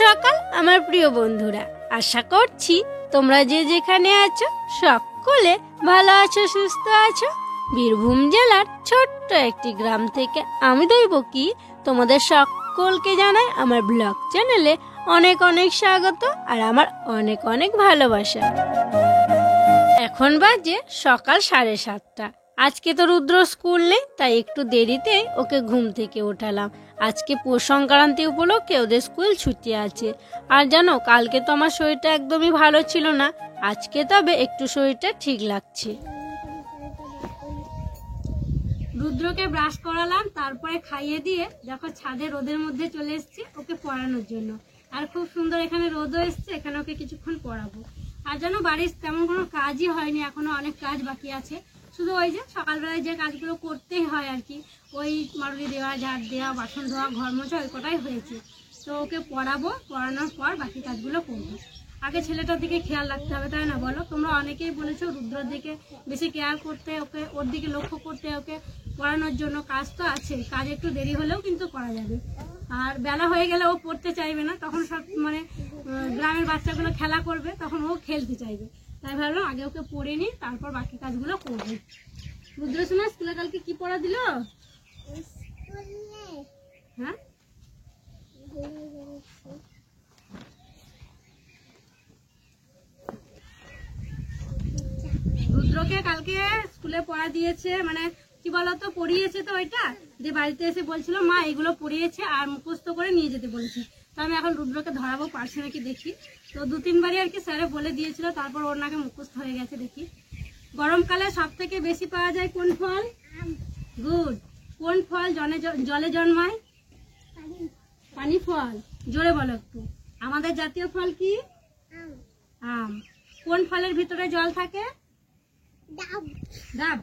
সকাল আমার প্রিয় বন্ধুরা, আশা করছি তোমরা যে যেখানে আছো সকলে ভালো আছো, সুস্থ আছো। বীরভূম জেলার ছোট্ট একটি গ্রাম থেকে আমি দৈবকী তোমাদের সকলকে জানাই আমার ব্লগ চ্যানেলে অনেক অনেক স্বাগত আর আমার অনেক অনেক ভালোবাসা। এখন বাজে সকাল 7:30। আজকে তো রুদ্র স্কুল নেই, তাই একটু দেরিতে ওকে ঘুম থেকে ওঠালাম। আজকে পৌষ সংক্রান্তি উপলক্ষে ওদের স্কুল ছুটি আছে। আর জানো, কালকে তো আমার শরীরটা একদমই ভালো ছিল না, আজকে তবে একটু শরীরটা ঠিক লাগছে। রুদ্রকে ব্রাশ করালাম, তারপরে খাইয়ে দিয়ে দেখো ছাদে রোদের মধ্যে চলে এসেছি ওকে পড়ানোর জন্য। আর খুব সুন্দর এখানে রোদও এসছে, এখানে ওকে কিছুক্ষণ পড়াবো। আর জানো, বাড়ির তেমন কোনো কাজই হয়নি, এখনো অনেক কাজ বাকি আছে। শুধু ওই যে সকালবেলায় যে কাজগুলো করতেই হয় আর কি, ওই মারুলি দেওয়া, ঝাড় দেওয়া, বাসন ধোয়া, ঘর মোছা, ওই কটাই হয়েছে। তো ওকে পড়াবো, পড়ানোর পর বাকি কাজগুলো করবো। আগে ছেলেটার দিকে খেয়াল রাখতে হবে, তাই না বলো? তোমরা অনেকেই বলেছো রুদ্রর দিকে বেশি কেয়ার করতে, ওকে ওর দিকে লক্ষ্য করতে, ওকে পড়ানোর জন্য। কাজ তো আছে, কাজ একটু দেরি হলেও কিন্তু করা যাবে। আর বেলা হয়ে গেলে ও পড়তে চাইবে না, তখন সব গ্রামের বাচ্চাগুলো খেলা করবে, তখন ও খেলতে চাইবে। তাই ভাবলাম আগে ওকে পড়ে নিই, তারপর বাকি কাজগুলো করবো। রুদ্র শোনা, স্কুলে কালকে কি পড়া দিল? হ্যাঁ, রুদ্রকে কালকে স্কুলে পড়া দিয়েছে, কি বলতো, পড়িয়েছে তো ওইটা যে বাড়িতে এসে বলছিল মা এগুলো পড়িয়েছে আর মুখস্থ করে নিয়ে যেতে বলেছে। তো আমি এখন রুদ্রকে ধরাবো, পারছে নাকি দেখি। তো 2-3 বারই আর কি স্যারে বলে দিয়েছিল, তারপর ওর নাকি মুখস্থ হয়ে গেছে। দেখি, গরমকালে সব থেকে বেশি পাওয়া যায় কোন ফল? গুড। কোন ফল জলে জন্মায়? পানি ফল। জোরে বলো একটু। আমাদের জাতীয় ফল কি? আম। কোন ফলের ভিতরে জল থাকে? ডাব।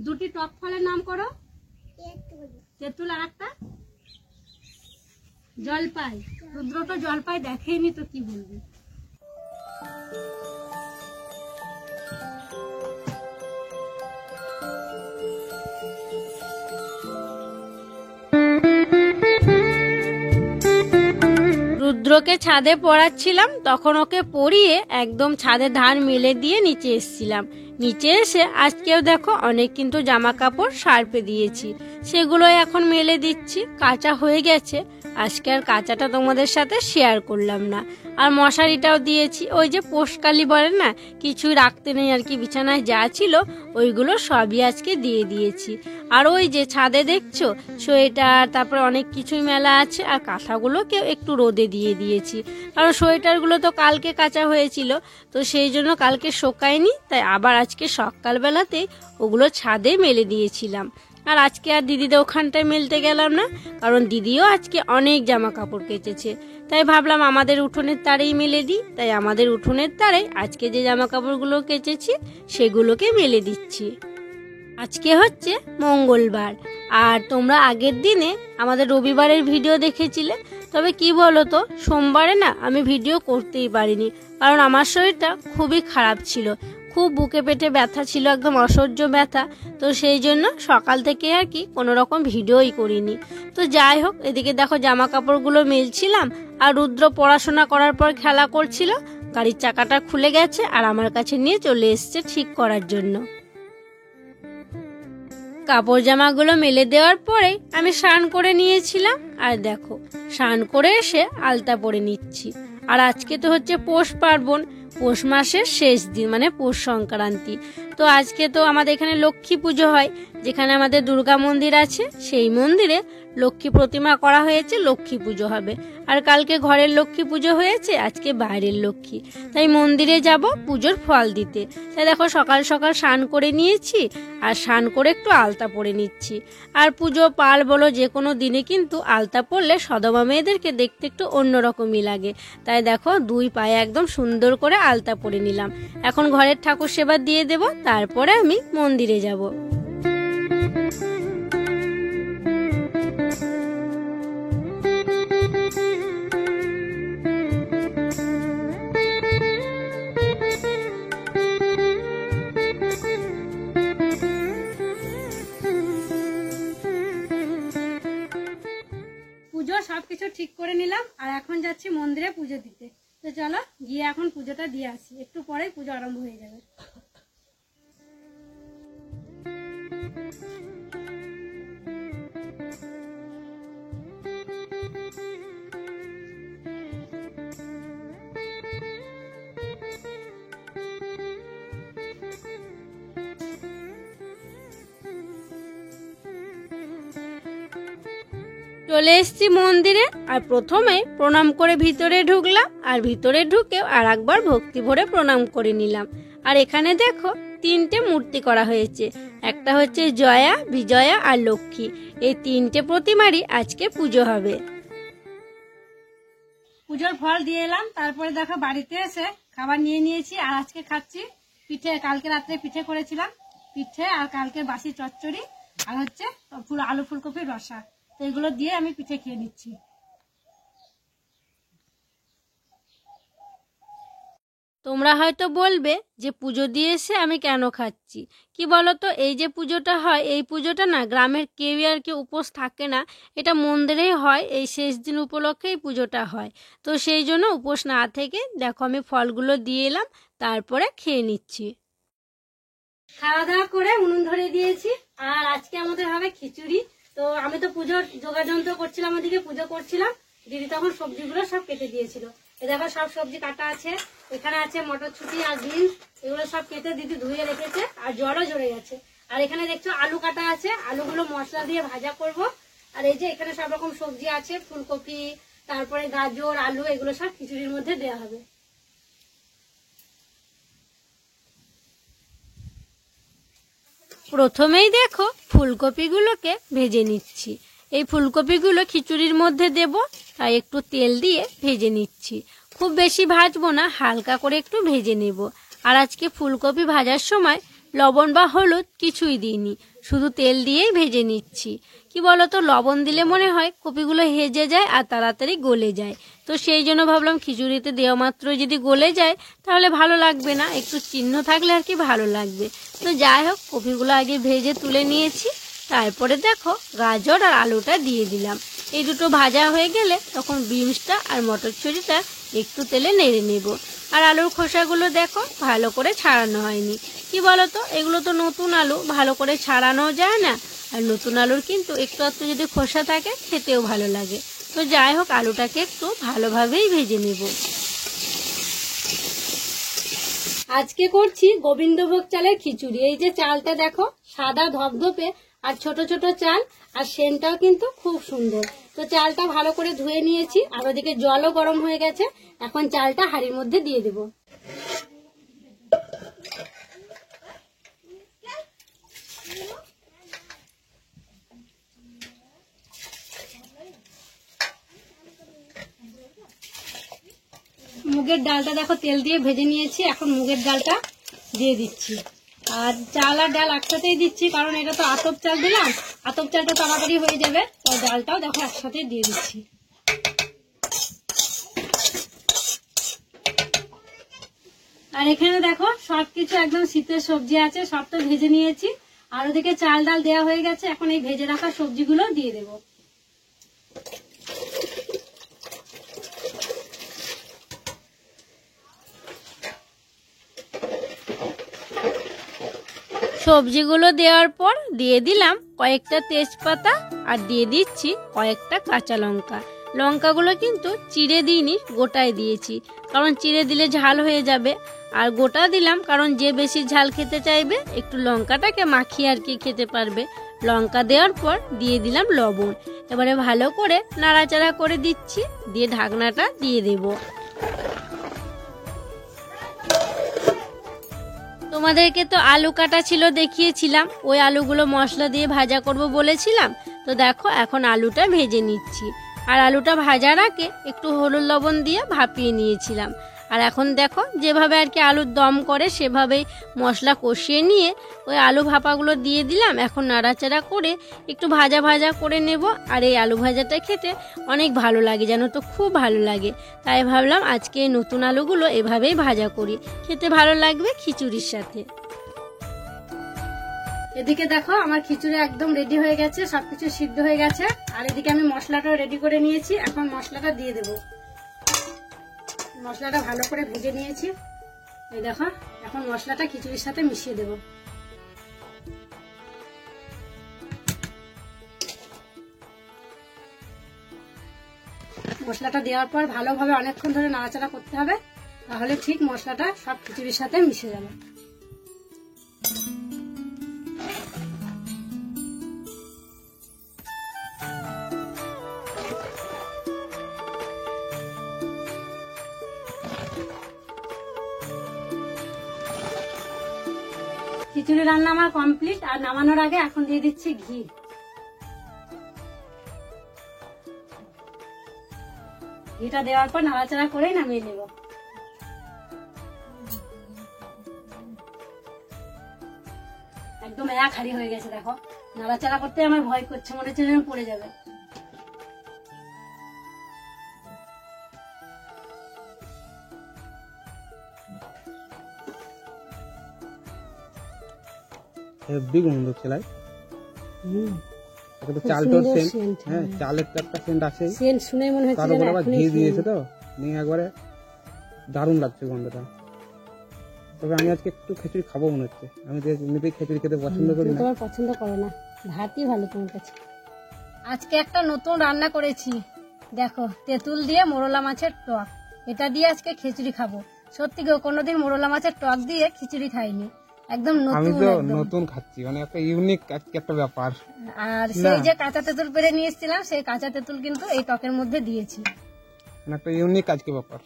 দুটি টক ফলের নাম করো। তেঁতুল আর একটা জলপাই। রুদ্র তো জলপাই দেখেনি, তো কি বলবি। রুদ্রকে ছাদে পড়াচ্ছিলাম, তখন ওকে পড়িয়ে একদম ছাদের ধার মেলে দিয়ে নিচে এসেছিলাম। নিচে এসে আজকেও দেখো অনেক কিন্তু জামা কাপড় সার্পে দিয়েছি, সেগুলো এখন মেলে দিচ্ছি। কাঁচা হয়ে গেছে, আজকে আর কাঁচাটা তোমাদের সাথে শেয়ার করলাম না। আর মশারিটাও দিয়েছি, ওই যে পোষকালি বলে না, কিছুই রাখতে নেই আর কি, বিছানায় যা ছিল ওইগুলো সবই আজকে দিয়ে দিয়েছি। আর ওই যে ছাদে দেখছো সোয়েটার, তারপরে অনেক কিছুই মেলা আছে, আর কাঁথাগুলোকে একটু রোদে দিয়ে দিয়েছি, কারণ সোয়েটারগুলো তো কালকে কাঁচা হয়েছিল, তো সেই জন্য কালকে শোকায়নি, তাই আবার আজকে সকালবেলাতেই ওগুলো ছাদে মেলে দিয়েছিলাম। আর আজকে আর দিদিদের ওখানটায় মেলতে গেলাম না, কারণ দিদিও আজকে অনেক জামা কাপড় কেচেছে, তাই ভাবলাম আমাদের উঠোনের তারেই মেলে দিই। তাই আমাদের উঠোনের তারে আজকে যে জামা কাপড়গুলো কেচেছি সেগুলোকে মেলে দিচ্ছি। আজকে হচ্ছে মঙ্গলবার, আর তোমরা আগের দিনে আমাদের রবিবারের ভিডিও দেখেছিলে। তবে কি বলো তো, সোমবারে না আমি ভিডিও করতেই পারিনি, কারণ আমার শরীরটা খুবই খারাপ ছিল, খুব বুকে পেটে ব্যথা ছিল, একদম অসহ্য ব্যথা। তো সেই জন্য সকাল থেকে আর কি কোনো রকম ভিডিওই করিনি। তো যাই হোক, এদিকে দেখো জামা কাপড়গুলো মেলছিলাম, আর রুদ্র পড়াশোনা করার পর খেলা করছিল। গাড়ির চাকাটা খুলে গেছে আর আমার কাছে নিয়ে চলে এসছে ঠিক করার জন্য। কাপড় জামাগুলো মেলে দেওয়ার পরে আমি স্নান করে নিয়েছিলাম, আর দেখো স্নান করে এসে আলতা পরে নিচ্ছি। আর আজকে তো হচ্ছে পৌষ পার্বণ, পৌষ মাসের শেষ দিন, পৌষ সংক্রান্তি। তো আজকে তো আমাদের এখানে লক্ষ্মী পুজো হয়, যেখানে আমাদের দুর্গা মন্দির আছে, সেই মন্দিরে লক্ষ্মী প্রতিমা করা হয়েছে, লক্ষ্মী পুজো হবে। আর কালকে ঘরের লক্ষ্মী পুজো হয়েছে, আজকে বাইরের লক্ষ্মী, তাই মন্দিরে যাব পুজোর ফল দিতে। তাই দেখো সকাল সকাল স্নান করে নিয়েছি, আর স্নান করে একটু আলতা পরে নিচ্ছি। আর পুজো পাল বলো যে কোনো দিনে কিন্তু আলতা পরলে সদমা মেয়েদেরকে দেখতে একটু অন্যরকমই লাগে। তাই দেখো 2 পায়ে একদম সুন্দর করে আলতা পরে নিলাম। এখন ঘরের ঠাকুর সেবা দিয়ে দেব, তারপরে আমি মন্দিরে যাব। কিছু ঠিক করে নিলাম আর এখন যাচ্ছি মন্দিরে পুজো দিতে। তো চলো গিয়ে এখন পুজোটা দিয়ে আসি, একটু পরেই পুজো আরম্ভ হয়ে যাবে। চলে এসেছি মন্দিরে আর প্রথমে প্রণাম করে ভিতরে ঢুকলাম আর ভিতরে ঢুকেও আর একবার ভক্তি ভরে প্রণাম করে নিলাম। আর এখানে দেখো 3টে মূর্তি করা হয়েছে, একটা হচ্ছে জয়া, বিজয়া আর লক্ষ্মী। এই 3টে প্রতিমারই আজকে পুজো হবে। পুজোর ফল দিয়ে এলাম, তারপরে দেখো বাড়িতে এসে খাবার নিয়ে নিয়েছি আর আজকে খাচ্ছি পিঠে। কালকে রাত্রে পিঠে করেছিলাম, পিঠে আর কালকে বাসি চচ্চড়ি আর হচ্ছে আলু ফুলকপির রসা। তো এগুলো দিয়ে আমি পিঠে খেয়ে নিচ্ছি। তোমরা হয়তো বলবে যে পুজো দিয়ে এসে আমি কেন খাচ্ছি, কি বলো তো, এই যে পুজোটা হয় এই পুজোটা না গ্রামের কেউ আর কেউ উপোস থাকে না, এটা মন্দিরেই হয়। এই শেষ দিন উপলক্ষেই পুজোটা হয়। তো সেই জন্য উপোস না থেকে দেখো আমি ফলগুলো দিয়ে এলাম, তারপরে খেয়ে নিচ্ছি। খাওয়া দাওয়া করে উনুন ধরে দিয়েছি আর আজকে আমাদের হবে খিচুড়ি। তো আমি তো পুজোর যোগাযন্ত্র করছিলাম, ওদিকে পুজো করছিলাম, দিদি তখন সবজিগুলো সব কেটে দিয়েছিল। এ দেখো সব সবজি কাটা আছে, এখানে আছে মটরশুঁটি আর বিনস, এগুলো সব কেটে দিদি ধুয়ে রেখেছে আর জলও ঝরে গেছে। আর এখানে দেখছো আলু কাটা আছে, আলুগুলো মশলা দিয়ে ভাজা করব। আর এই যে এখানে সব রকম সবজি আছে, ফুলকপি, তারপরে গাজর, আলু, এগুলো সব খিচুড়ির মধ্যে দেওয়া হবে। প্রথমেই দেখো ফুলকপিগুলোকে ভেজে নিচ্ছি। এই ফুলকপিগুলো খিচুড়ির মধ্যে দেব, তাই একটু তেল দিয়ে ভেজে নিচ্ছি। খুব বেশি ভাজবো না, হালকা করে একটু ভেজে নেব। আর আজকে ফুলকপি ভাজার সময় লবণ বা হলুদ কিছুই দিইনি, শুধু তেল দিয়েই ভেজে নিচ্ছি। কি বলতো, লবণ দিলে মনে হয় কপিগুলো হেজে যায় আর তাড়াতাড়ি গলে যায়। তো সেই জন্য ভাবলাম খিচুড়িতে দেওয়া মাত্র যদি গলে যায় তাহলে ভালো লাগবে না, একটু চিহ্ন থাকলে আর কি ভালো লাগবে। তো যাই হোক, কপিগুলো আগে ভেজে তুলে নিয়েছি, তারপরে দেখো গাজর আর আলুটা দিয়ে দিলাম। এই দুটো ভাজা হয়ে গেলে তখন বিনসটা আর মটরশুঁটিটা একটু তেলে নেড়ে নেব। আর আলুর খোসাগুলো দেখো ভালো করে ছাড়ানো হয়নি। কি বলতো, এগুলো তো নতুন আলু, ভালো করে ছাড়ানো যায় না। আর নতুন আলুর কিন্তু একটু একটু যদি খোসা থাকে খেতেও ভালো লাগে। তো যাই হোক, আলুটাকে একটু ভালোভাবেই ভেজে নেব। আজকে করছি গোবিন্দভোগ চালের খিচুড়ি। এই যে চালটা দেখো সাদা ধপধপে আর ছোট ছোট চাল, আর সেন্টটাও কিন্তু খুব সুন্দর। তো চালটা ভালো করে ধুয়ে নিয়েছি আর ওদিকে জলও গরম হয়ে গেছে। এখন চালটা হাঁড়ির মধ্যে দিয়ে দেব। মুগের ডালটা দেখো তেল দিয়ে ভেজে নিয়েছি, এখন মুগের ডালটা দিয়ে দিচ্ছি। আর চাল আর ডাল একসাথেই দিচ্ছি, কারণ এটা তো আতপ চাল দিলাম, আতপ চালটা তাড়াতাড়ি হয়ে যাবে। তাই ডালটাও দেখো একসাথে দিয়ে দিচ্ছি। আর এখানে দেখো সবকিছু একদম শীতের সবজি আছে, সব তো ভেজে নিয়েছি। আর ওদিকে চাল ডাল দেওয়া হয়ে গেছে, এখন এই ভেজে রাখা সবজিগুলো দিয়ে দেবো। সবজিগুলো দেওয়ার পর দিয়ে দিলাম কয়েকটা তেজপাতা আর দিয়ে দিচ্ছি কয়েকটা কাঁচা লঙ্কা। লঙ্কাগুলো কিন্তু চিড়ে দিইনি, গোটায় দিয়েছি, কারণ চিড়ে দিলে ঝাল হয়ে যাবে। আর গোটা দিলাম কারণ যে বেশি ঝাল খেতে চাইবে একটু লঙ্কাটাকে মাখিয়ে আর কি খেতে পারবে। লঙ্কা দেওয়ার পর দিয়ে দিলাম লবণ। এবারে ভালো করে নাড়াচাড়া করে দিচ্ছি, দিয়ে ঢাকনাটা দিয়ে দেব। তোমাদেরকে তো আলু কাটা ছিল দেখিয়েছিলাম, ওই আলুগুলো মশলা দিয়ে ভাজা করব বলেছিলাম। তো দেখো এখন আলুটা ভেজে নিচ্ছি। আর আলুটা ভাজার আগে একটু হলুদ লবণ দিয়ে ভাপিয়ে নিয়েছিলাম। আর এখন দেখো যেভাবে আর কি আলুর দম করে সেভাবেই মশলা কষিয়ে নিয়ে ওই আলু ভাপাগুলো দিয়ে দিলাম। এখন নাড়াচাড়া করে একটু ভাজা ভাজা করে নেব। আর এই আলু ভাজাটা খেতে অনেক ভালো লাগে, জানো তো, খুব ভালো লাগে। তাই ভাবলাম আজকে নতুন আলুগুলো এভাবেই ভাজা করি, খেতে ভালো লাগবে খিচুড়ির সাথে। এদিকে দেখো আমার খিচুড়ি একদম রেডি হয়ে গেছে, সবকিছু সিদ্ধ হয়ে গেছে। আর এদিকে আমি মশলাটাও রেডি করে নিয়েছি, এখন মশলাটা দিয়ে দেব। মশলাটা ভালো করে ভেজে নিয়েছি, এই দেখো। এখন মশলাটা খিচুড়ির সাথে মিশিয়ে দেব। মশলাটা দেওয়ার পর ভালোভাবে অনেকক্ষণ ধরে নাড়াচাড়া করতে হবে, তাহলে ঠিক মশলাটা সব খিচুড়ির সাথে মিশে যাবে। খিচুড়ি রান্না আমার কমপ্লিট। আর নামানোর আগে এখন দিয়ে দিচ্ছি ঘি। ঘিটা দেওয়ার পর নাড়াচাড়া করে নামিয়ে নেব। একদম এক হাড়ি হয়ে গেছে, দেখো। নাড়াচাড়া করতে আমার ভয় করছে, মনে হচ্ছে যেন পড়ে যাবে। হেভি গন্ধ ছেলাই। এটা তো চালটার সেন্ট, হ্যাঁ চালের একটা সেন্ট আছে, সেন্ট শুনে মনে হচ্ছে যেন আবার ঘি দিয়েছে, তো নিয়ে একবারে দারুণ লাগছে গন্ধটা। তবে আমি আজকে একটু খিচুড়ি খাবো মনে হচ্ছে। আমি তো এমনিতেই খিচুড়ি খেতে পছন্দ করি না। তোমার পছন্দ করো না, ভাতই ভালো তোমার কাছে। আজকে একটা নতুন রান্না করেছি, দেখো, তেঁতুল দিয়ে মোরলা মাছের টক। এটা দিয়ে আজকে খিচুড়ি খাবো। সত্যি গো, কোনোদিন মোরলা মাছের টক দিয়ে খিচুড়ি খাইনি, একদম নতুন। আমি তো নতুন খাচ্ছি, মানে একটা ইউনিক একটা ব্যাপার। আর সেই যে কাঁচা তেঁতুল পেরে নিয়ে এসেছিলাম, সেই কাঁচা তেঁতুল কিন্তু এই টকের মধ্যে দিয়েছি। মানে একটা ইউনিক আজকে ব্যাপার,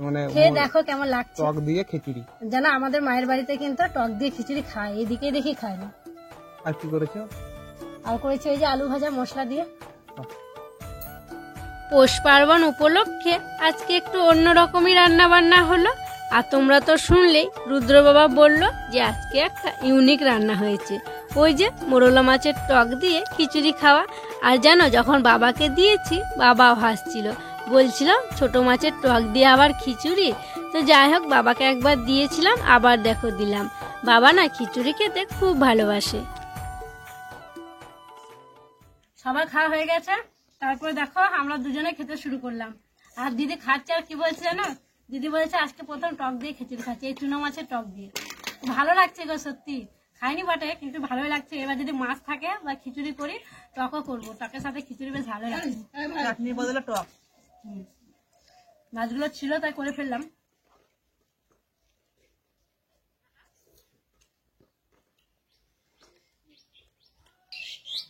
মানে খেয়ে দেখো কেমন লাগছে। টক দিয়ে খিচুড়ি জানো, আমাদের মায়ের বাড়িতে কিন্তু টক দিয়ে খিচুড়ি খায়, এদিকে দেখি খায় না। আর কি করেছো? আর করেছি ওই যে আলু ভাজা মশলা দিয়ে। পৌষ পার্বণ উপলক্ষে আজকে একটু অন্যরকমই রান্না বান্না হলো। আর তোমরা তো শুনলেই, রুদ্র বাবা বলল যে আজকে একটা ইউনিক রান্না হয়েছে, ওই যে মোরলা মাছের টক দিয়ে খিচুড়ি খাওয়া। আর জানো, যখন বাবাকে দিয়েছি, বাবাও হাসছিল, বলছিল ছোট মাছের টক দিয়ে আবার খিচুড়ি। তো যাই হোক, বাবাকে একবার দিয়েছিলাম, আবার দেখো দিলাম। বাবা না খিচুড়ি খেতে খুব ভালোবাসে। সবার খাওয়া হয়ে গেছে, তারপরে দেখো আমরা দুজনে খেতে শুরু করলাম। আর দিদি খাচ্ছে, আর কি বলছে জানো, দিদি বলেছে আজকে প্রথম টক দিয়ে খিচুড়ি খাচ্ছে, এই চুনো মাছের টক দিয়ে। ভালো লাগছে গো, সত্যি খাইনি বটে, কিন্তু ভালোই লাগছে। এবার যদি মাছ থাকে বা খিচুড়ি করি, টকও করবো, টকের সাথে খিচুড়ি বেশ ভালো লাগছে। চাটনির বদলে টক। মাছগুলো ছিল তাই করে ফেললাম।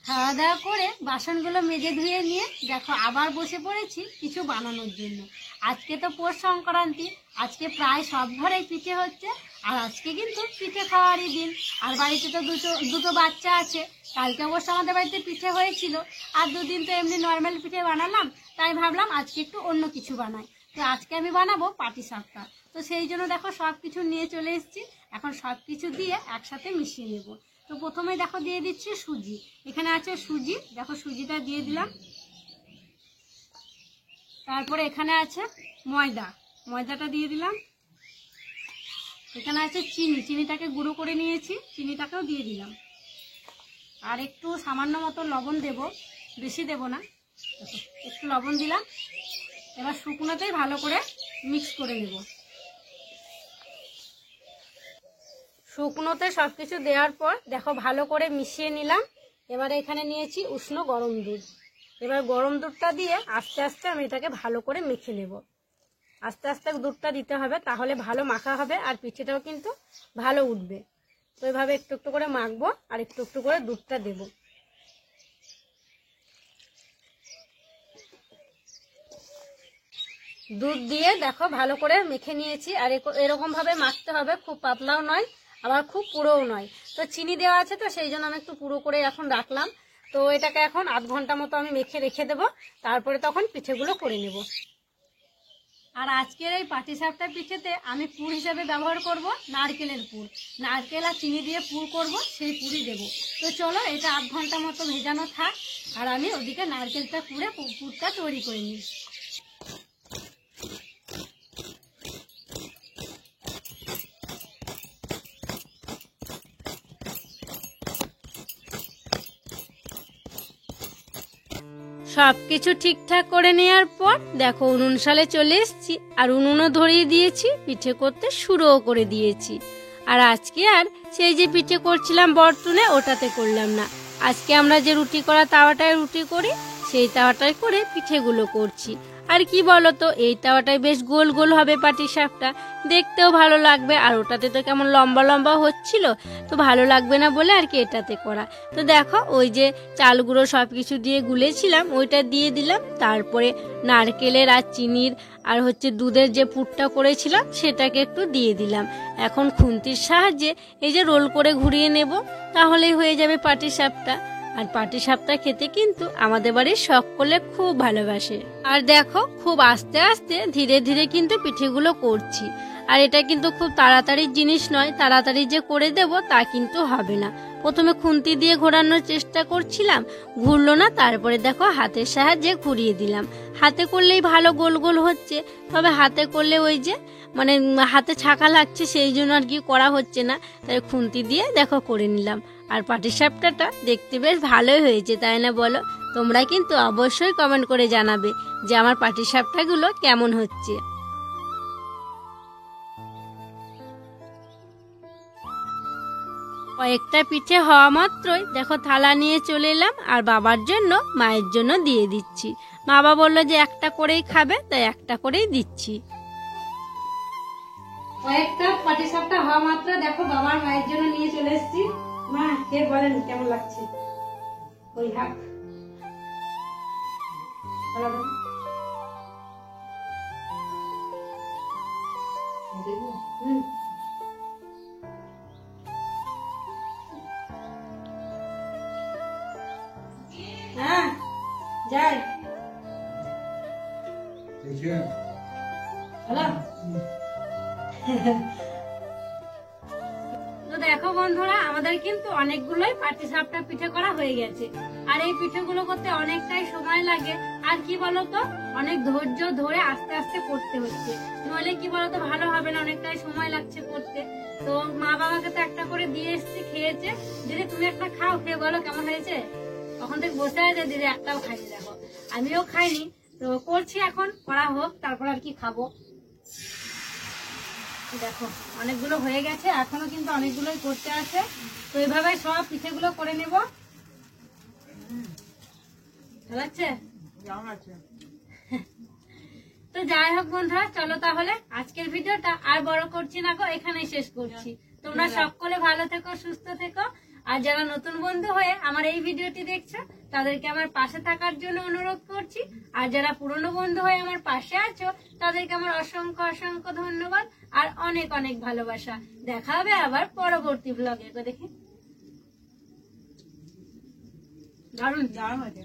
খাওয়া দাওয়া করে বাসনগুলো মেজে ধুয়ে নিয়ে দেখো আবার বসে পড়েছি কিছু বানানোর জন্য। আজকে তো পৌষ সংক্রান্তি, আজকে প্রায় সব ঘরেই পিঠে হচ্ছে। আর আজকে কিন্তু পিঠে খাওয়ারই দিন। আর বাড়িতে তো দুটো বাচ্চা আছে। কালকে অবশ্য আমাদের বাড়িতে পিঠে হয়েছিল, আর দুদিন তো এমনি নর্মাল পিঠে বানালাম। তাই ভাবলাম আজকে একটু অন্য কিছু বানাই। তো আজকে আমি বানাবো পাটিসাপটা। তো সেই জন্য দেখো সব কিছু নিয়ে চলে এসেছি। এখন সব কিছু দিয়ে একসাথে মিশিয়ে নেব। তো প্রথমে দেখো দিয়ে দিচ্ছি সুজি। এখানে আছে সুজি, দেখো সুজিটা দিয়ে দিলাম। তারপরে এখানে আছে ময়দা, ময়দাটা দিয়ে দিলাম। এখানে আছে চিনি, চিনিটাকে গুঁড়ো করে নিয়েছি, চিনিটাকেও দিয়ে দিলাম। আর একটু সামান্য মতো লবণ দেব, বেশি দেব না, একটু লবণ দিলাম। এবার শুকনোতেই ভালো করে মিক্স করে নেব। শুকনোতে সব কিছু দেওয়ার পর দেখো ভালো করে মিশিয়ে নিলাম। এবারে এখানে নিয়েছি উষ্ণ গরম দুধ। এবার গরম দুধটা দিয়ে আস্তে আস্তে আমি এটাকে ভালো করে মেখে নেব। আস্তে আস্তে দুধটা দিতে হবে, তাহলে ভালো মাখা হবে আর পিঠেটাও কিন্তু ভালো উঠবে। তো এভাবে একটু একটু করে মাখবো আর একটু একটু করে দুধটা দেব। দুধ দিয়ে দেখো ভালো করে মেখে নিয়েছি। আর এরকম ভাবে মাখতে হবে, খুব পাতলাও নয় আবার খুব পুরোও নয়। তো চিনি দেওয়া আছে, তো সেই জন্য আমি একটু পুরো করে এখন রাখলাম। তো এটাকে এখন আধ ঘন্টা মতো আমি মেখে রেখে দেবো, তারপরে তখন পিঠেগুলো করে নেব। আর আজকের এই পাটিসাপটা পিঠেতে আমি পুর হিসাবে ব্যবহার করব নারকেলের পুর। নারকেল আর চিনি দিয়ে পুর করব, সেই পুরই দেব। তো চলো এটা আধ ঘন্টা মতো ভেজানো থাক, আর আমি ওদিকে নারকেলটা পুরে পুরটা তৈরি করে নিই। সবকিছু ঠিকঠাক করে নেওয়ার পর দেখো উনুন শালে চলে এসেছি আর উনুনও ধরিয়ে দিয়েছি, পিঠে করতে শুরুও করে দিয়েছি। আর আজকে আর সেই যে পিঠে করছিলাম বর্তনে ওটাতে করলাম না, আজকে আমরা যে রুটি করা তাওয়াটায় রুটি করি সেই তাওয়াটায় করে পিঠেগুলো করছি। আর কি বলতো, এই তাওয়াটায় বেশ গোল গোল হবে পাটিসাপটা, দেখতেও ভালো লাগবে। আর ওটাতে তো কেমন লম্বা লম্বা হচ্ছিল, তো ভালো লাগবে না বলে আর কি এটাতে করা। তো দেখো ওই যে চাল গুঁড়ো সব কিছু দিয়ে গুলেছিলাম ওইটা দিয়ে দিলাম, তারপরে নারকেলের আর চিনির আর হচ্ছে দুধের যে পুরটা করেছিলাম সেটাকে একটু দিয়ে দিলাম। এখন খুন্তির সাহায্যে এই যে রোল করে ঘুরিয়ে নেব, তাহলেই হয়ে যাবে পাটিসাপটা। আর পাটিসাপটা খেতে কিন্তু আমাদের বাড়ির সকলে খুব ভালোবাসে। আর দেখো খুব আস্তে আস্তে ধীরে ধীরে কিন্তু পিঠেগুলো করছি। আর এটা কিন্তু খুব তাড়াতাড়ির জিনিস নয়, তাড়াতাড়ি যে করে দেব তা কিন্তু হবে না। প্রথমে খুন্তি দিয়ে ঘোরানোর চেষ্টা করছিলাম, ঘুরলো না, তারপরে দেখো হাতের সাহায্যে ঘুরিয়ে দিলাম। হাতে করলেই ভালো গোল গোল হচ্ছে, তবে হাতে করলে ওই যে মানে হাতে ছাকা লাগছে সেই জন্য আর কি করা হচ্ছে না, তাই খুন্তি দিয়ে দেখো করে নিলাম। আর পাটিসাপটাটা দেখতে বেশ ভালোই হয়েছে, তাই না বলো? তোমরা কিন্তু অবশ্যই কমেন্ট করে জানাবে যে আমার পাটিসাপটাগুলো কেমন হচ্ছে। কয়েকটা পিঠে হওয়া মাত্রই দেখো থালা নিয়ে চলে এলাম আর বাবার জন্য মায়ের জন্য দিয়ে দিচ্ছি। বাবা বললো যে একটা করেই খাবে, তাই একটা করেই দিচ্ছি। কয়েকটা পাটিসাপটা হওয়া মাত্র দেখো বাবার মায়ের জন্য নিয়ে চলে এসেছি। মা কে বলেন কেমন লাগছে? ওই হাক হ্যাঁ যাই তো দেখো বন্ধুরা, আমাদের কিন্তু অনেকগুলোই পাটিসাপটা পিঠে করা হয়ে গেছে। আর এই পিঠেগুলো করতে অনেকটাই সময় লাগে। আর কি বলতো, অনেক ধৈর্য ধরে আস্তে আস্তে করতে হচ্ছে, নইলে কি বলতো ভালো হবে না, অনেকটাই সময় লাগছে করতে। তো মা বাবাকে তো একটা করে দিয়ে এসেছি, খেয়েছে। দিদি তুমি একটা খাও, খেয়ে বলো কেমন হয়েছে। তখন থেকে বসে আছে, দিদি একটাও খাইনি। দেখো আমিও খাইনি, তো করছি, এখন করা হোক তারপর আর কি খাবো। দেখো অনেকগুলো হয়ে গেছে, এখনো কিন্তু অনেকগুলোই করতে আছে। তো এইভাবে সব পিঠেগুলো করে নেব। ভালো লাগছে? তো যাই হোক বন্ধুরা, চলো তাহলে আজকের ভিডিওটা আর বড় করছি না গো, এখানেই শেষ করছি। তোমরা সকলে ভালো থেকো, সুস্থ থেকো। আর যারা নতুন বন্ধু হয়ে আমার এই ভিডিওটি দেখছো তাদেরকে আমার পাশে থাকার জন্য অনুরোধ করছি। আর যারা পুরনো বন্ধু হয়ে আমার পাশে আছো তাদেরকে আমার অসংখ্য অসংখ্য ধন্যবাদ আর অনেক অনেক ভালোবাসা। দেখা হবে আবার পরবর্তী ব্লগে। দেখি দারুণ দারুণ হয়েছে।